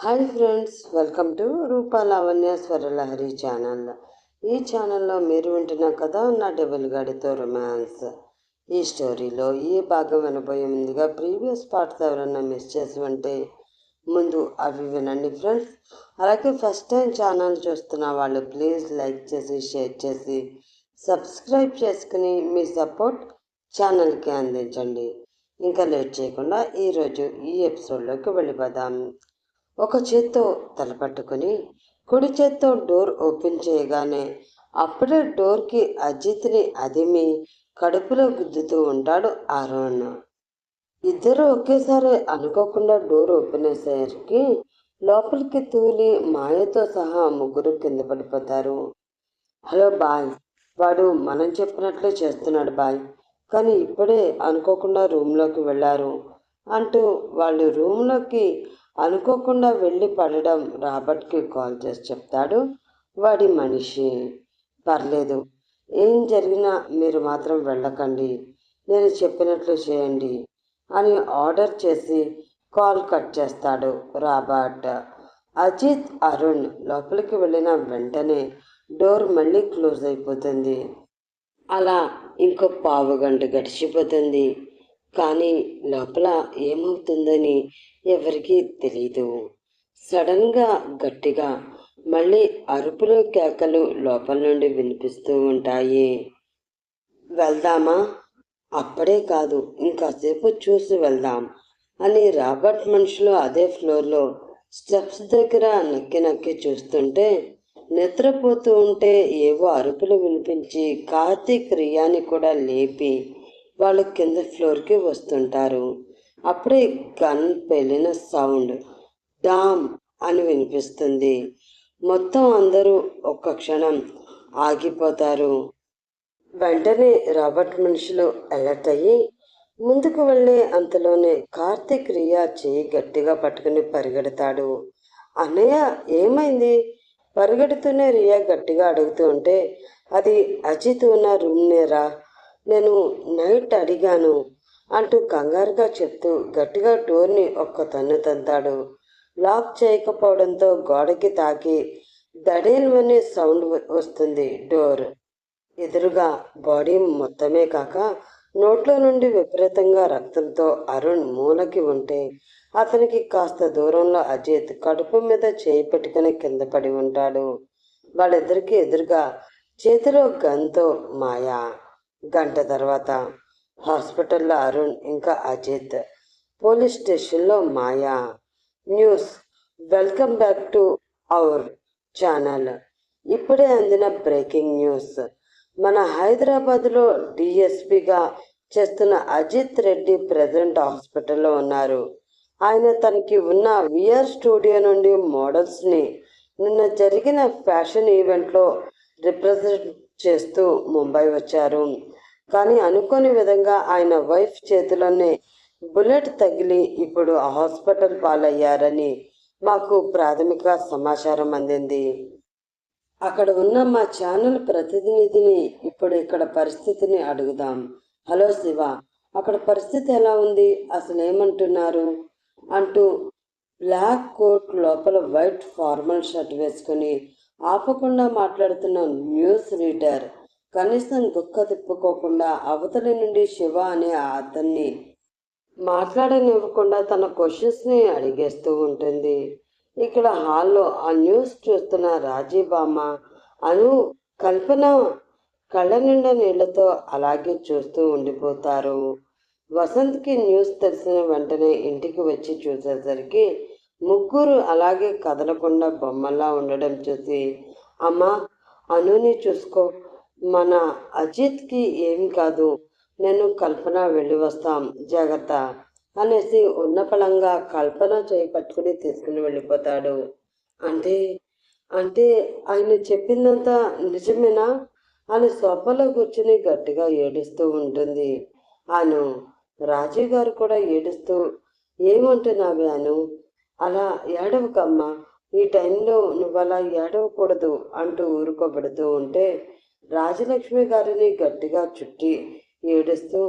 Hi friends, welcome to Rupa Lavanya Swaralahari channel. ఈ ఛానల్లో మీరు వింటున్న కథ నా డబుల్ గాడితో రొమాన్స్. ఈ స్టోరీలో ఈ భాగం వినబోయే ముందుగా ప్రీవియస్ పార్ట్స్ ఎవరన్నా మిస్ చేసి ఉంటే ముందు అవి వినండి ఫ్రెండ్స్. అలాగే ఫస్ట్ టైం ఛానల్ చూస్తున్న వాళ్ళు ప్లీజ్ లైక్ చేసి షేర్ చేసి సబ్స్క్రైబ్ చేసుకుని మీ సపోర్ట్ ఛానల్కి అందించండి. ఇంకా లేట్ చేయకుండా ఈరోజు ఈ ఎపిసోడ్లోకి వెళ్ళిపోదాం. ఒక చేత్తో తలపట్టుకుని కుడి చేత్తో డోర్ ఓపెన్ చేయగానే అప్పుడే డోర్కి అజిత్ని అదిమి కడుపులో గుద్దుతూ ఉంటాడు అరుణ్. ఇద్దరు ఒకేసారి అనుకోకుండా డోర్ ఓపెన్ అయ్యేసరికి లోపలికి తూలి మాయతో సహా ముగ్గురు కింద పడిపోతారు. హలో బాయ్, వాడు మనం చెప్పినట్లే చేస్తున్నాడు బాయ్, కానీ ఇప్పుడే అనుకోకుండా రూమ్లోకి వెళ్ళారు అంటూ వాళ్ళు రూమ్లోకి అనుకోకుండా వెళ్ళి పడడం రాబర్ట్కి కాల్ చేసి చెప్తాడు వాడి మనిషి. పర్లేదు, ఏం జరిగినా మీరు మాత్రం వెళ్ళకండి, నేను చెప్పినట్లు చేయండి అని ఆర్డర్ చేసి కాల్ కట్ చేస్తాడు రాబర్ట్. అజిత్ అరుణ్ లోపలికి వెళ్ళిన వెంటనే డోర్ మళ్ళీ క్లోజ్ అయిపోతుంది. అలా ఇంకో పావు గంట గడిచిపోతుంది. కానీ లోపల ఏమవుతుందని ఎవరికీ తెలీదు. సడన్గా గట్టిగా మళ్ళీ అరుపులు కేకలు లోపల నుండి వినిపిస్తూ ఉంటాయి. వెళ్దామా? అప్పుడే కాదు, ఇంకాసేపు చూసి వెళ్దాం అని రాబర్ట్ మనుషులు అదే ఫ్లోర్లో స్టెప్స్ దగ్గర నక్కి నక్కి చూస్తుంటే నిద్రపోతూ ఉంటే ఏవో అరుపులు వినిపించి కార్తీక్ రియాని కూడా లేపి వాళ్ళు కింద ఫ్లోర్కి వస్తుంటారు. అప్పుడే గన్ పేలిన సౌండ్ డామ్ అని వినిపిస్తుంది. మొత్తం అందరూ ఒక్క క్షణం ఆగిపోతారు. వెంటనే రాబర్ట్ మనుషులు అలర్ట్ అయ్యి ముందుకు వెళ్ళే అంతలోనే కార్తీక్ రియా చేయి గట్టిగా పట్టుకుని పరిగెడతాడు. అన్నయ్య ఏమైంది? పరిగెడుతూనే రియా గట్టిగా అడుగుతూ ఉంటే అది అజిత్ ఉన్న రూమ్ నేరా, నేను నైట్ అడిగాను అంటూ కంగారుగా చెప్తూ గట్టిగా డోర్ని ఒక్క తన్ను తంతాడు. లాక్ చేయకపోవడంతో గోడకి తాకి దడేల్మనే సౌండ్ వస్తుంది. డోర్ ఎదురుగా బాడీ మొత్తమే కాక నోట్లో నుండి విపరీతంగా రక్తంతో అరుణ్ మూలకి ఉంటే అతనికి కాస్త దూరంలో అజిత్ కడుపు మీద చేయి పెట్టుకుని కింద పడి ఉంటాడు. వాళ్ళిద్దరికీ ఎదురుగా చేతిలో గన్తో మాయా. గంట తర్వాత హాస్పిటల్లో అరుణ్ ఇంకా అజిత్, పోలీస్ స్టేషన్లో మాయా. News. Welcome back to our channel. ఇప్పుడే అందిన బ్రేకింగ్ న్యూస్. మన హైదరాబాద్లో డిఎస్పీగా చేస్తున్న అజిత్ రెడ్డి ప్రెజెంట్ హాస్పిటల్లో ఉన్నారు. ఆయన తనకి ఉన్న విఆర్ స్టూడియో నుండి మోడల్స్ని నిన్న జరిగిన ఫ్యాషన్ ఈవెంట్లో రిప్రజెంట్ చేస్తూ ముంబై వచ్చారు. కానీ అనుకోని విధంగా ఆయన వైఫ్ చేతిలోనే బుల్లెట్ తగిలి ఇప్పుడు హాస్పిటల్ పాలయ్యారని మాకు ప్రాథమిక సమాచారం అందింది. అక్కడ ఉన్న మా ఛానల్ ప్రతినిధిని ఇప్పుడు ఇక్కడ పరిస్థితిని అడుగుదాం. హలో శివ, అక్కడ పరిస్థితి ఎలా ఉంది, అసలు ఏమంటున్నారు అంటూ బ్లాక్ కోట్ లోపల వైట్ ఫార్మల్ షర్ట్ వేసుకుని ఆపకుండా మాట్లాడుతున్న న్యూస్ రీడర్ కనీసం గుక్క తిప్పుకోకుండా అవతలి నుండి శివ అనే అతన్ని మాట్లాడనివ్వకుండా తన క్వశ్చన్స్ని అడిగేస్తూ ఉంటుంది. ఇక్కడ హాల్లో ఆ న్యూస్ చూస్తున్న రాజీబామ్మ, అను, కల్పన కళ్ళ నిండా నీళ్లతో అలాగే చూస్తూ ఉండిపోతారు. వసంత్కి న్యూస్ తెలిసిన వెంటనే ఇంటికి వచ్చి చూసేసరికి ముగ్గురు అలాగే కదలకుండా బొమ్మల్లా ఉండడం చూసి, అమ్మా అనుని చూసుకో, మన అజిత్కి ఏమి కాదు, నేను కల్పన వెళ్ళి వస్తాం, జాగ్రత్త అనేసి ఉన్నపళంగా కల్పన చేయి పట్టుకుని తీసుకుని వెళ్ళిపోతాడు. అంటే అంటే ఆయన చెప్పిందంతా నిజమేనా అని సోఫాలో కూర్చుని గట్టిగా ఏడుస్తూ ఉంటుంది అను. రాజీవ్ గారు కూడా ఏడుస్తూ, ఏమంటున్నావే అను, అలా ఏడవకమ్మా, ఈ టైంలో నువ్వు అలా ఏడవకూడదు అంటూ ఊరుకోబెడుతూ ఉంటే రాజలక్ష్మి గారిని గట్టిగా చుట్టి ఏడుస్తూ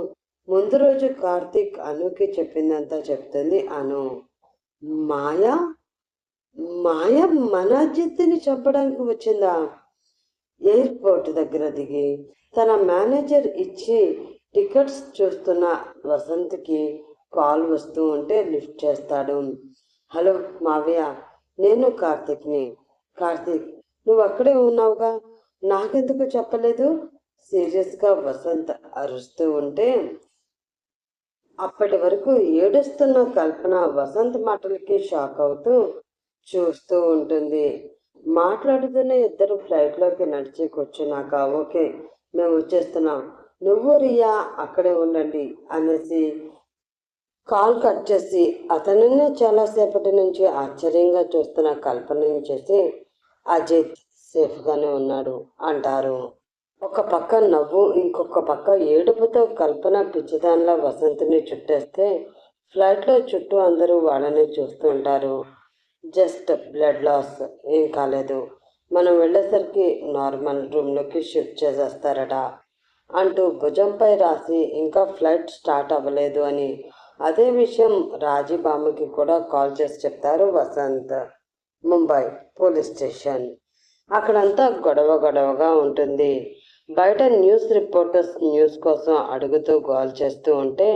ముందు రోజు కార్తీక్ అనుకి చెప్పిందంతా చెప్తుంది అను. మాయా మాయ మన అజిత్ని చంపడానికి వచ్చిందా? ఎయిర్పోర్ట్ దగ్గర దిగి తన మేనేజర్ ఇచ్చి టికెట్స్ చూస్తున్న వసంత్కి కాల్ వస్తూ ఉంటే లిఫ్ట్ చేస్తాడు. హలో మావయ్య, నేను కార్తిక్ని. కార్తిక్, నువ్వు అక్కడే ఉన్నావుగా, నాకెందుకు చెప్పలేదు? సీరియస్గా వసంత్ అరుస్తూ ఉంటే అప్పటి వరకు ఏడుస్తున్న కల్పన వసంత్ మాటలకి షాక్ అవుతూ చూస్తూ ఉంటుంది. మాట్లాడుతున్న ఇద్దరు ఫ్లైట్లోకి నడిచి కూర్చున్నాక ఓకే, మేము వచ్చేస్తున్నాం, నువ్వు రియా అక్కడే ఉండండి అనేసి కాల్ కట్ చేసి అతనినే చాలాసేపటి నుంచి ఆశ్చర్యంగా చూస్తున్న కల్పనని చేసి అజిత్ సేఫ్గానే ఉన్నాడు అంటారు. ఒక పక్క నవ్వు, ఇంకొక పక్క ఏడుపుతో కల్పన పిచ్చిదానిలా వసంతిని చుట్టేస్తే ఫ్లైట్లో చుట్టూ అందరూ వాళ్ళని చూస్తూ ఉంటారు. జస్ట్ బ్లడ్ లాస్, ఏం కాలేదు, మనం వెళ్ళేసరికి నార్మల్ రూమ్లోకి షిఫ్ట్ చేసేస్తారట అంటూ భుజంపై రాసి ఇంకా ఫ్లైట్ స్టార్ట్ అవ్వలేదు అని అదే విషయం రాజీబామ్మకి కూడా కాల్ చేసి చెప్తారు వసంత్. Mumbai police station. అక్కడంతా గొడవగా ఉంటుంది. బయట న్యూస్ రిపోర్టర్స్ న్యూస్ కోసం అడుగుతూ గోల్ చేస్తూ ఉంటే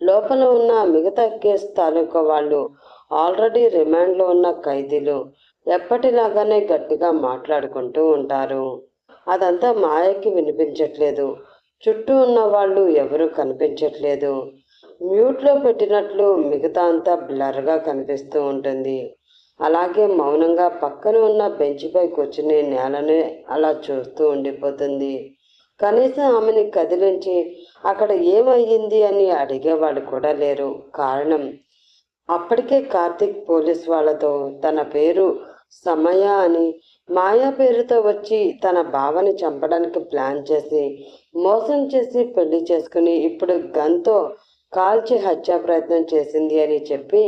లోపల ఉన్న మిగతా కేసు తాలూకా వాళ్ళు ఆల్రెడీ రిమాండ్లో ఉన్న ఖైదీలు ఎప్పటిలాగానే గట్టిగా మాట్లాడుకుంటూ ఉంటారు. అదంతా మాయకి వినిపించట్లేదు. చుట్టూ ఉన్న వాళ్ళు ఎవరూ కనిపించట్లేదు. మ్యూట్లో పెట్టినట్లు మిగతా అంతా బ్లర్గా కనిపిస్తూ ఉంటుంది. అలాగే మౌనంగా పక్కన ఉన్న బెంచ్పై కూర్చుని నేలని అలా చూస్తూ ఉండిపోతుంది. కనీసం ఆమెని కదిలించి అక్కడ ఏమయ్యింది అని అడిగేవాళ్ళు కూడా లేరు. కారణం, అప్పటికే కార్తిక్ పోలీస్ వాళ్ళతో తన పేరు సమయ అని మాయా పేరుతో వచ్చి తన బావని చంపడానికి ప్లాన్ చేసి మోసం చేసి పెళ్లి చేసుకుని ఇప్పుడు గన్తో కాల్చి హత్యా ప్రయత్నం చేసింది అని చెప్పి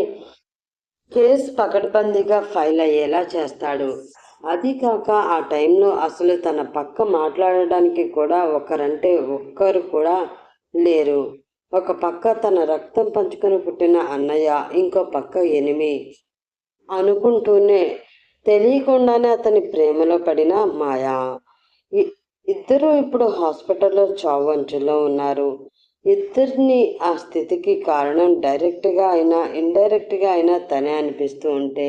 కేసు పకడ్బందీగా ఫైల్ అయ్యేలా చేస్తాడు. అది కాక ఆ టైంలో అసలు తన పక్క మాట్లాడడానికి కూడా ఒకరంటే ఒక్కరు కూడా లేరు. ఒక పక్క తన రక్తం పంచుకొని పుట్టిన అన్నయ్య, ఇంకో పక్క ఎనిమి అనుకుంటూనే తెలియకుండానే అతని ప్రేమలో పడిన మాయా. ఇద్దరూ ఇప్పుడు హాస్పిటల్లో చావు అంచుల్లో ఉన్నారు. ఇద్దరిని ఆ స్థితికి కారణం డైరెక్ట్గా అయినా ఇండైరెక్ట్గా అయినా తనే అనిపిస్తూ ఉంటే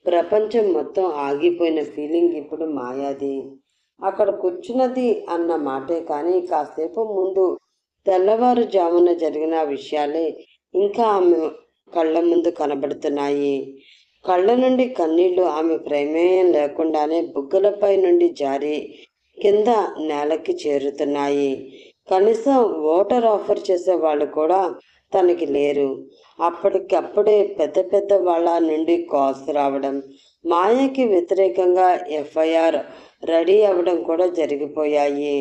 ప్రపంచం మొత్తం ఆగిపోయిన ఫీలింగ్ ఇప్పుడు మాయాది. అక్కడ కూర్చున్నది అన్న మాటే కానీ కాసేపు ముందు తెల్లవారుజామున జరిగిన విషయాలే ఇంకా ఆమె కళ్ళ ముందు కనబడుతున్నాయి. కళ్ళ నుండి కన్నీళ్లు ఆమె ప్రమేయం లేకుండానే బుగ్గలపై నుండి జారి కింద నేలకి చేరుతున్నాయి. కనీసం ఓటర్ ఆఫర్ చేసే వాళ్ళు కూడా తనకి లేరు. అప్పటికప్పుడే పెద్ద వాళ్ళ నుండి కాల్స్ రావడం, మాయకి వ్యతిరేకంగా ఎఫ్ఐఆర్ రెడీ అవ్వడం కూడా జరిగిపోయాయి.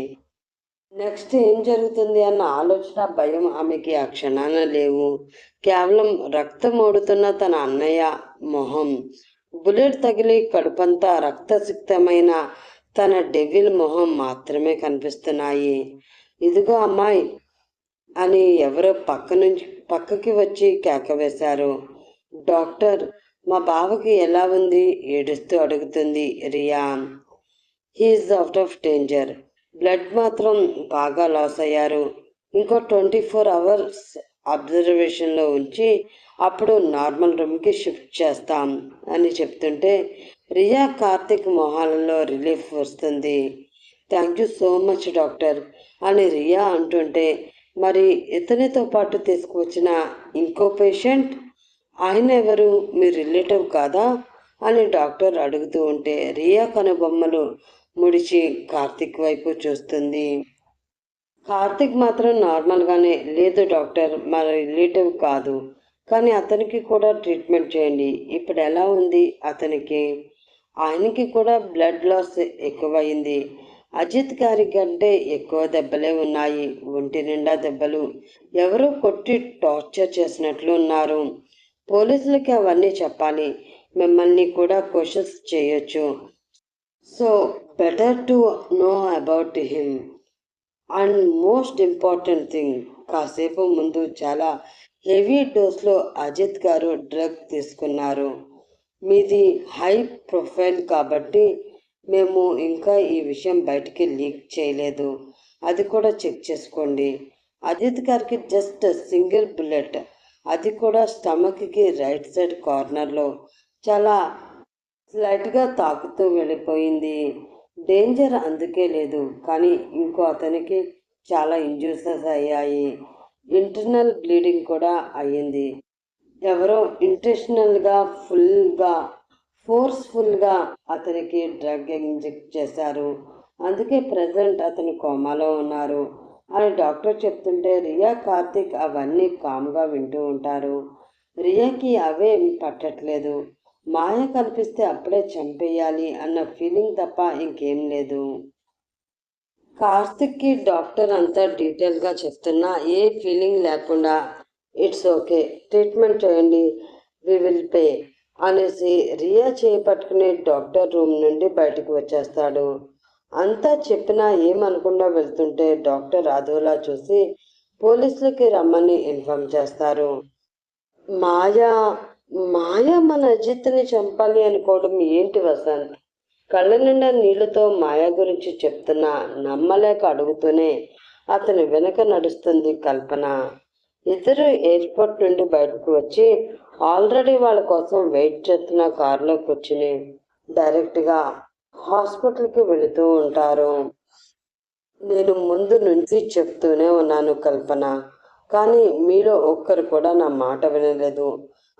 నెక్స్ట్ ఏం జరుగుతుంది అన్న ఆలోచన, భయం ఆమెకి ఆ క్షణాన లేవు. కేవలం రక్తం ఓడుతున్న తన అన్నయ్య మొహం, బుల్లెట్ తగిలి కడుపంతా రక్తసిక్తమైన తన డెవిల్ మొహం మాత్రమే కనిపిస్తున్నాయి. ఇదిగో అమ్మాయి అని ఎవరో పక్కకి వచ్చి కేక వేశారు. డాక్టర్, మా బావకి ఎలా ఉంది? ఏడుస్తూ అడుగుతుంది Riya. He's out of danger. Blood మాత్రం బాగా లాస్ అయ్యారు. ఇంకో 24 అవర్స్ అబ్జర్వేషన్లో ఉంచి అప్పుడు నార్మల్ రూమ్కి షిఫ్ట్ చేస్తాం అని చెప్తుంటే రియా, కార్తిక్ మొహాలలో రిలీఫ్ వస్తుంది. Thank you so much doctor అని రియా అంటుంటే, మరి ఇతనితో పాటు తీసుకువచ్చిన ఇంకో పేషెంట్, ఆయన ఎవరు? మీ రిలేటివ్ కాదా అని డాక్టర్ అడుగుతూ ఉంటే రియా కనుబొమ్మలు ముడిచి కార్తిక్ వైపు చూస్తుంది. కార్తిక్ మాత్రం నార్మల్గానే, లేదు డాక్టర్, మా రిలేటివ్ కాదు, కానీ అతనికి కూడా ట్రీట్మెంట్ చేయండి. ఇప్పుడు ఎలా ఉంది అతనికి? ఆయనకి కూడా బ్లడ్ లాస్ ఎక్కువయింది. అజిత్ గారి కంటే ఎక్కువ దెబ్బలే ఉన్నాయి. ఒంటి నిండా దెబ్బలు, ఎవరో కొట్టి టార్చర్ చేసినట్లు ఉన్నారు. పోలీసులకి అవన్నీ చెప్పాలి, మిమ్మల్ని కూడా క్వశ్చన్స్ చేయొచ్చు. So better to know about him. And most important thing, కాసేపు ముందు చాలా హెవీ డోస్లో అజిత్ గారు డ్రగ్ తీసుకున్నారు. మీది హై ప్రొఫైల్ కాబట్టి మేము ఇంకా ఈ విషయం బయటికి లీక్ చేయలేదు, అది కూడా చెక్ చేసుకోండి. అజిత్ గారికి జస్ట్ సింగిల్ బుల్లెట్, అది కూడా స్టమక్కి రైట్ సైడ్ కార్నర్లో చాలా స్లైట్గా తాకుతూ వెళ్ళిపోయింది. డేంజర్ అందుకే లేదు, కానీ ఇంకో అతనికి చాలా ఇంజ్యూసెస్ అయ్యాయి. ఇంటర్నల్ బ్లీడింగ్ కూడా అయ్యింది. ఎవరో ఫోర్స్ఫుల్గా అతనికి డ్రగ్ ఇంజెక్ట్ చేశారు, అందుకే ప్రజెంట్ అతను కోమాలో ఉన్నారు అని డాక్టర్ చెప్తుంటే రియా, కార్తిక్ అవన్నీ కామ్గా వింటూ ఉంటారు. రియాకి అవే పట్టట్లేదు. మాయ కనిపిస్తే అప్పుడే చంపేయాలి అన్న ఫీలింగ్ తప్ప ఇంకేం లేదు. కార్తిక్కి డాక్టర్ అంతా డీటెయిల్గా చెప్తున్నా ఏ ఫీలింగ్ లేకుండా ఇట్స్ ఓకే, ట్రీట్మెంట్ చేయండి, వి విల్ పే అనేసి రియా చేపట్టుకుని డాక్టర్ రూమ్ నుండి బయటకు వచ్చేస్తాడు. అంతా చెప్పినా ఏమనకుండా వెళ్తుంటే డాక్టర్ అదోలా చూసి పోలీసులకి రమ్మని ఇన్ఫార్మ్ చేస్తారు. మాయా మాయ మన అజిత్ని చంపాలి అనుకోవడం ఏంటి వసంత్? కళ్ళ నిండా నీళ్లతో మాయ గురించి చెప్తున్నా నమ్మలేక అడుగుతూనే అతని వెనక నడుస్తుంది కల్పన. ఇద్దరు ఎయిర్పోర్ట్ నుండి బయటకు వచ్చి ఆల్రెడీ వాళ్ళ కోసం వెయిట్ చేస్తున్న కారులో కూర్చుని డైరెక్ట్గా హాస్పిటల్కి వెళుతూ ఉంటారు. నేను ముందు నుంచి చెప్తూనే ఉన్నాను కల్పన, కానీ మీలో ఒక్కరు కూడా నా మాట వినలేదు.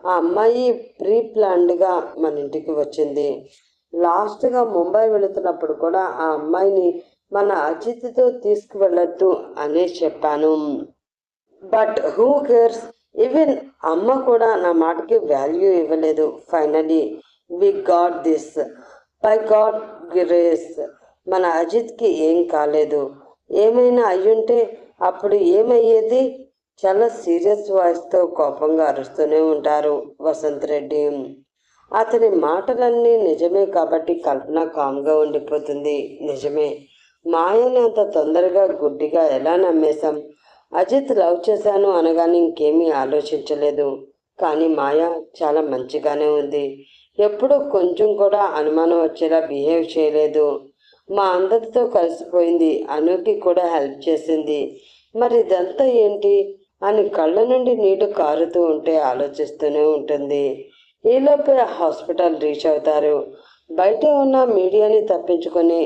ఆ అమ్మాయి ప్రీ ప్లాన్డ్గా మన ఇంటికి వచ్చింది. లాస్ట్గా ముంబై వెళుతున్నప్పుడు కూడా ఆ అమ్మాయిని మన అజిత్తో తీసుకువెళ్ళొద్దు అనే చెప్పాను. బట్ హూ కేర్స్, ఈవెన్ అమ్మ కూడా నా మాటకి వాల్యూ ఇవ్వలేదు. Finally we got this, by God grace. మన అజిత్కి ఏం కాలేదు. ఏమైనా అయ్యుంటే అప్పుడు ఏమయ్యేది? చాలా సీరియస్ వాయిస్తో కోపంగా అరుస్తూనే ఉంటారు వసంత్ రెడ్డి. అతని మాటలన్నీ నిజమే కాబట్టి కల్పన కామ్గా ఉండిపోతుంది. నిజమే, మాయని అంత తొందరగా గుడ్డిగా ఎలా నమ్మేశాం? అజిత్ లవ్ చేశాను అనగానే ఇంకేమీ ఆలోచించలేదు. కానీ మాయ చాలా మంచిగానే ఉంది. ఎప్పుడూ కొంచెం కూడా అనుమానం వచ్చేలా బిహేవ్ చేయలేదు. మా అందరితో కలిసిపోయింది, అనుకి కూడా హెల్ప్ చేసింది. మరి ఇదంతా ఏంటి అని కళ్ళ నుండి నీళ్లు కారుతూ ఉంటే ఆలోచిస్తూనే ఉంటుంది. ఈలోపే హాస్పిటల్ రీచ్ అవుతారు. బయట ఉన్న మీడియాని తప్పించుకొని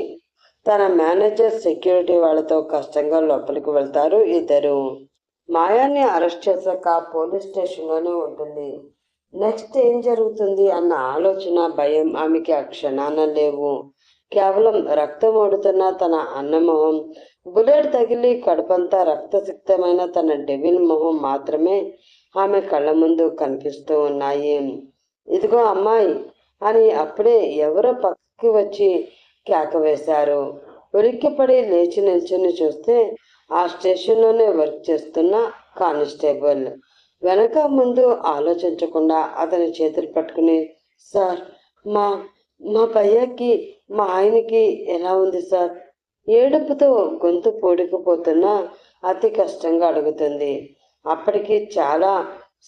తన మేనేజర్ సెక్యూరిటీ వాళ్ళతో కష్టంగా లోపలికి వెళ్తారు ఇద్దరు. మాయాన్ని అరెస్ట్ చేశాక పోలీస్ స్టేషన్లోనే ఉంటుంది. నెక్స్ట్ ఏం జరుగుతుంది అన్న ఆలోచన, భయం ఆమెకి ఆ క్షణాన లేవు. కేవలం రక్తం ఓడుతున్న తన అన్నమొహం, బుల్లెట్ తగిలి కడుపంతా రక్తసిక్తమైన తన డెవిల్ మొహం మాత్రమే ఆమె కళ్ళ ముందు కనిపిస్తూ ఉన్నాయి. ఇదిగో అమ్మాయి అని అప్పుడే ఎవరో పక్కకి వచ్చి కేక వేశారు. ఉలిక్కిపడి లేచి నిల్చుని చూస్తే ఆ స్టేషన్లోనే వర్క్ చేస్తున్న కానిస్టేబుల్. వెనక ముందు ఆలోచించకుండా అతని చేతులు పట్టుకుని, సార్, మా మా భయ్యకి, మా ఆయనకి ఎలా ఉంది సార్? ఏడుపుతో గొంతు పూడుకుపోతున్నా అతి కష్టంగా అడుగుతుంది. అప్పటికి చాలా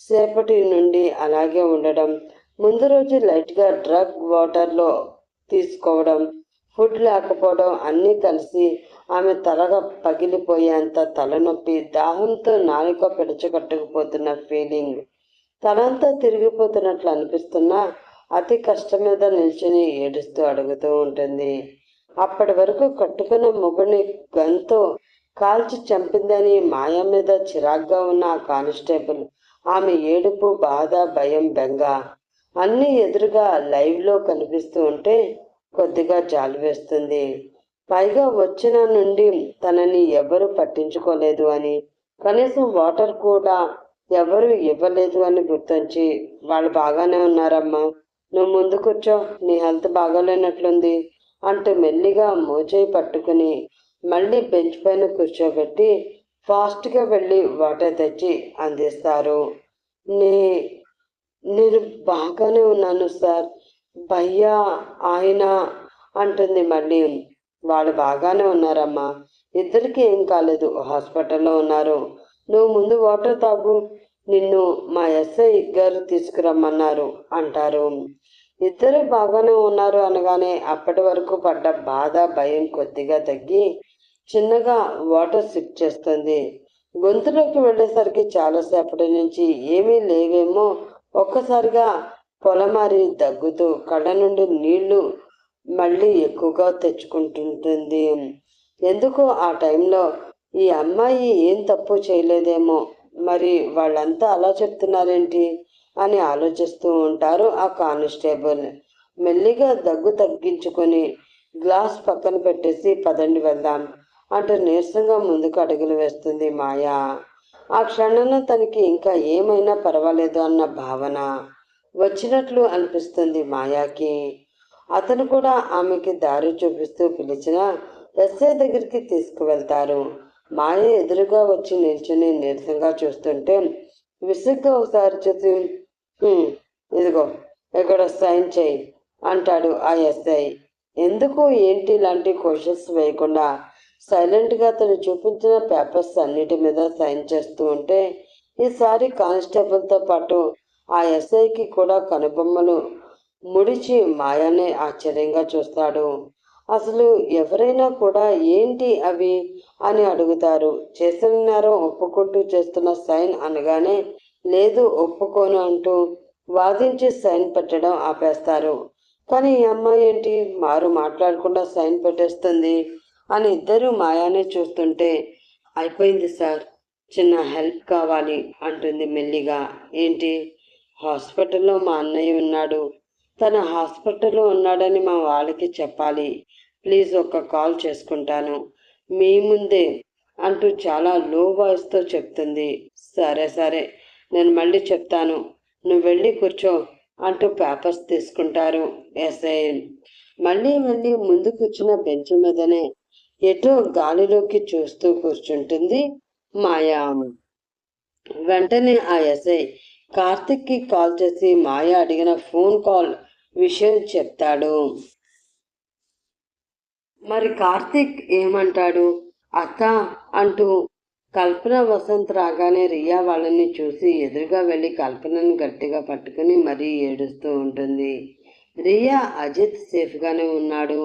సేపటి నుండి అలాగే ఉండడం, ముందు రోజు లైట్గా డ్రగ్ వాటర్లో తీసుకోవడం, ఫుడ్ లేకపోవడం అన్నీ కలిసి ఆమె తలగా పగిలిపోయేంత తలనొప్పి, దాహంతో నాలుక పిడచకట్టుకుపోతున్న ఫీలింగ్, తలంతా తిరిగిపోతున్నట్లు అనిపిస్తున్నా అతి కష్టం మీద నిల్చుని ఏడుస్తూ అడుగుతూ ఉంటుంది. అప్పటి వరకు కట్టుకున్న మొగుడిని గన్తో కాల్చి చంపిందని మాయ మీద చిరాగ్గా ఉన్న ఆ కానిస్టేబుల్ ఆమె ఏడుపు, బాధ, భయం, బెంగ అన్నీ ఎదురుగా లైవ్లో కనిపిస్తూ ఉంటే కొద్దిగా జాలి వేస్తుంది. పైగా వచ్చిన నుండి తనని ఎవరు పట్టించుకోలేదు అని, కనీసం వాటర్ కూడా ఎవరు ఇవ్వలేదు అని గుర్తొచ్చి, వాళ్ళు బాగానే ఉన్నారమ్మా, నువ్వు ముందు కూర్చో, నీ హెల్త్ బాగాలేనట్లుంది అంటూ మెల్లిగా మోచేయి పట్టుకుని మళ్ళీ బెంచ్ పైన కూర్చోబెట్టి ఫాస్ట్గా వెళ్ళి వాటర్ తెచ్చి అందిస్తారు. నేను బాగానే ఉన్నాను సార్, భయ్యా ఆయన అంటుంది మళ్ళీ. వాళ్ళు బాగానే ఉన్నారమ్మా, ఇద్దరికి ఏం కాలేదు, హాస్పిటల్లో ఉన్నారు. నువ్వు ముందు వాటర్ తాగు, నిన్ను మా ఎస్ఐ గారు తీసుకురమ్మన్నారు అంటారు. ఇద్దరు బాగానే ఉన్నారు అనగానే అప్పటి వరకు పడ్డ బాధ భయం కొద్దిగా తగ్గి చిన్నగా వాటర్ సిప్ చేస్తుంది. గొంతులోకి వెళ్ళేసరికి చాలాసేపటి నుంచి ఏమీ లేవేమో ఒక్కసారిగా పొలమారి దగ్గుతూ కళ్ళ నుండి నీళ్లు మళ్ళీ ఎక్కువగా తెచ్చుకుంటుంటుంది. ఎందుకో ఆ టైంలో ఈ అమ్మాయి ఏం తప్పు చేయలేదేమో, మరి వాళ్ళంతా అలా చెప్తున్నారేంటి అని ఆలోచిస్తూ ఉంటారు ఆ కానిస్టేబుల్. మెల్లిగా దగ్గు తగ్గించుకొని గ్లాస్ పక్కన పెట్టేసి పదండి వెళ్దాం అంటూ నీరసంగా ముందుకు అడుగులు వేస్తుంది మాయా. ఆ క్షణాన తనకి ఇంకా ఏమైనా పర్వాలేదు అన్న భావన వచ్చినట్లు అనిపిస్తుంది మాయాకి. అతను కూడా ఆమెకి దారి చూపిస్తూ పిలిచిన ఎస్ఐ దగ్గరికి తీసుకువెళ్తారు. మాయ ఎదురుగా వచ్చి నిల్చుని నీరసంగా చూస్తుంటే విసుగ్గా ఒకసారి చూసి ఇదిగో ఇక్కడ సైన్ చేయి అంటాడు ఆ ఎస్ఐ. ఎందుకు ఏంటి ఇలాంటి క్వశ్చన్స్ వేయకుండా సైలెంట్గా తను చూపించిన పేపర్స్ అన్నిటి మీద సైన్ చేస్తూ ఉంటే ఈసారి కానిస్టేబుల్తో పాటు ఆ ఎస్ఐకి కూడా కనుబొమ్మలు ముడిచి మాయానే ఆశ్చర్యంగా చూస్తాడు. అసలు ఎవరైనా కూడా ఏంటి అవి అని అడుగుతారు. చేసిన నేరం ఒప్పుకుంటూ చేస్తున్న సైన్ అనగానే లేదు ఒప్పుకోను అంటూ వాదించి సైన్ పెట్టడం ఆపేస్తారు. కానీ ఈ అమ్మాయి ఏంటి మారు మాట్లాడకుండా సైన్ పెట్టేస్తుంది అని ఇద్దరు మాయానే చూస్తుంటే అయిపోయింది సార్, చిన్న హెల్ప్ కావాలి అంటుంది మెల్లిగా. ఏంటి? హాస్పిటల్లో మా అన్నయ్య ఉన్నాడు, తన హాస్పిటల్లో ఉన్నాడని మా వాళ్ళకి చెప్పాలి, ప్లీజ్ ఒక్క కాల్ చేసుకుంటాను మీ ముందే అంటూ చాలా లో వాయిస్తో చెప్తుంది. సరే సరే నేను మళ్ళీ చెప్తాను, నువ్వు వెళ్ళి కూర్చో అంటూ పేపర్స్ తీసుకుంటారు ఎస్ఐ. మళ్ళీ మళ్ళీ ముందు కూర్చున్న బెంచ్ మీదనే ఎటో గాలిలోకి చూస్తూ కూర్చుంటుంది మాయా. వెంటనే ఆ ఎస్ఐ కార్తిక్కి కాల్ చేసి మాయ అడిగిన ఫోన్ కాల్ విషయం చెప్తాడు. మరి కార్తిక్ ఏమంటాడు? అత్త అంటూ కల్పన వసంత్ రాగానే రియా వాళ్ళని చూసి ఎదురుగా వెళ్ళి కల్పనను గట్టిగా పట్టుకుని మరీ ఏడుస్తూ ఉంటుంది. రియా అజిత్ సేఫ్గానే ఉన్నాడు,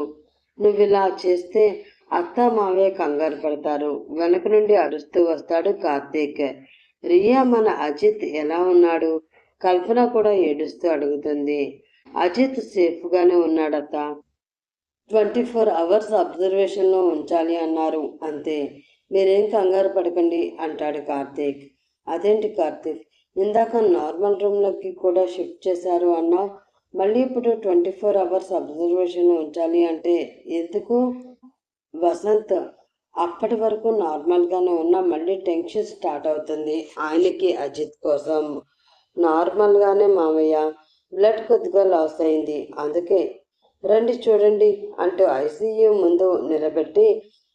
నువ్వు ఇలా చేస్తే అత్త మావే కంగారు పడతారు. వెనక నుండి అరుస్తూ వస్తాడు కార్తీక్. రియా మన అజిత్ ఎలా ఉన్నాడు? కల్పన కూడా ఏడుస్తూ అడుగుతుంది. అజిత్ సేఫ్గానే ఉన్నాడత్త, 24 అవర్స్ అబ్జర్వేషన్లో ఉంచాలి అన్నారు అంతే, మీరేం కంగారు పడకండి అంటాడు కార్తీక్. అదేంటి కార్తీక్, ఇందాక నార్మల్ రూమ్లోకి కూడా షిఫ్ట్ చేశారు అన్నావు, మళ్ళీ ఇప్పుడు 24 అవర్స్ అబ్జర్వేషన్లో ఉంచాలి అంటే ఎందుకు? వసంత్ అప్పటి వరకు నార్మల్గానే ఉన్నా మళ్ళీ టెన్షన్ స్టార్ట్ అవుతుంది ఆయనకి అజిత్ కోసం. నార్మల్గానే మామయ్య, బ్లడ్ కొద్దిగా లాస్ అయింది అందుకే. రండి చూడండి అంటూ ఐసీయూ ముందు నిలబెట్టి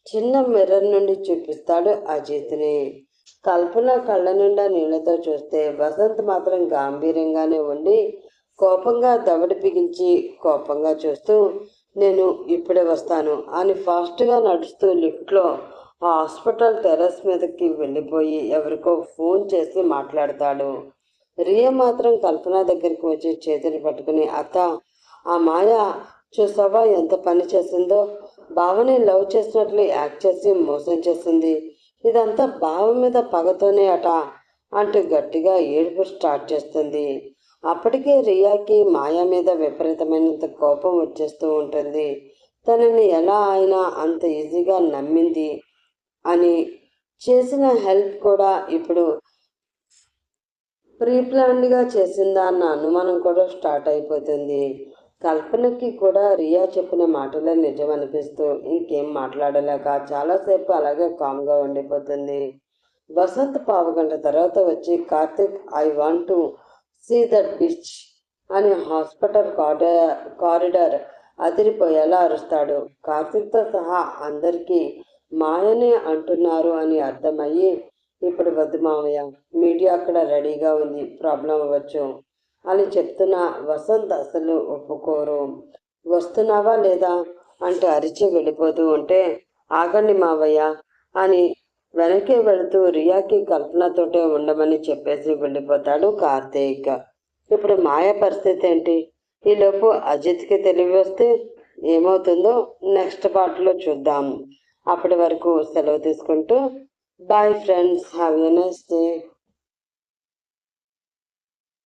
చిన్న మిర్రర్ నుండి చూపిస్తాడు అజిత్ని. కల్పన కళ్ళ నిండా నీళ్లతో చూస్తే వసంత్ మాత్రం గాంభీర్యంగానే ఉండి కోపంగా దవడి బిగించి కోపంగా చూస్తూ నేను ఇప్పుడే వస్తాను అని ఫాస్ట్గా నడుస్తూ లిఫ్ట్లో హాస్పిటల్ టెర్రస్ మీదకి వెళ్ళిపోయి ఎవరికో ఫోన్ చేసి మాట్లాడతాడు. రియా మాత్రం కల్పన దగ్గరికి వచ్చి చేతిని పట్టుకుని అత్త, ఆ మాయ చూసావా ఎంత పని చేసిందో, బావని లవ్ చేసినట్లు యాక్ట్ చేసి మోసం చేసింది, ఇదంతా బావ మీద పగతోనే అట అంటూ గట్టిగా ఏడుపు స్టార్ట్ చేస్తుంది. అప్పటికే రియాకి మాయా మీద విపరీతమైనంత కోపం వచ్చేస్తూ ఉంటుంది. తనని ఎలా అయినా అంత ఈజీగా నమ్మింది అని, చేసిన హెల్ప్ కూడా ఇప్పుడు ప్రీప్లాన్డ్గా చేసిందా అన్న అనుమానం కూడా స్టార్ట్ అయిపోతుంది. కల్పనకి కూడా రియా చెప్పిన మాటలే నిజం అనిపిస్తూ ఇంకేం మాట్లాడలేక చాలాసేపు అలాగే కామ్గా ఉండిపోతుంది. వసంత్ పావుగంట తర్వాత వచ్చి Karthik, I want to see that bitch అని హాస్పిటల్ కారిడార్ అదిరిపోయేలా అరుస్తాడు. కార్తిక్తో సహా అందరికీ మాయనే అంటున్నారు అని అర్థమయ్యి ఇప్పుడు వద్దు మామయ్య, మీడియా అక్కడ రెడీగా ఉంది, ప్రాబ్లం అవ్వచ్చు అని చెప్తున్నా వసంత్ అసలు ఒప్పుకోరు. వస్తున్నావా లేదా అంటూ అరిచి వెళ్ళిపోతూ ఉంటే ఆగండి మావయ్య అని వెనక్కి వెళుతూ రియాకి కల్పనతోటే ఉండమని చెప్పేసి వెళ్ళిపోతాడు కార్తీక్. ఇప్పుడు మాయ పరిస్థితి ఏంటి? ఈలోపు అజిత్కి తెలివి వస్తే ఏమవుతుందో నెక్స్ట్ పార్ట్లో చూద్దాం. అప్పటి వరకు సెలవు తీసుకుంటూ bye friends, have a nice day.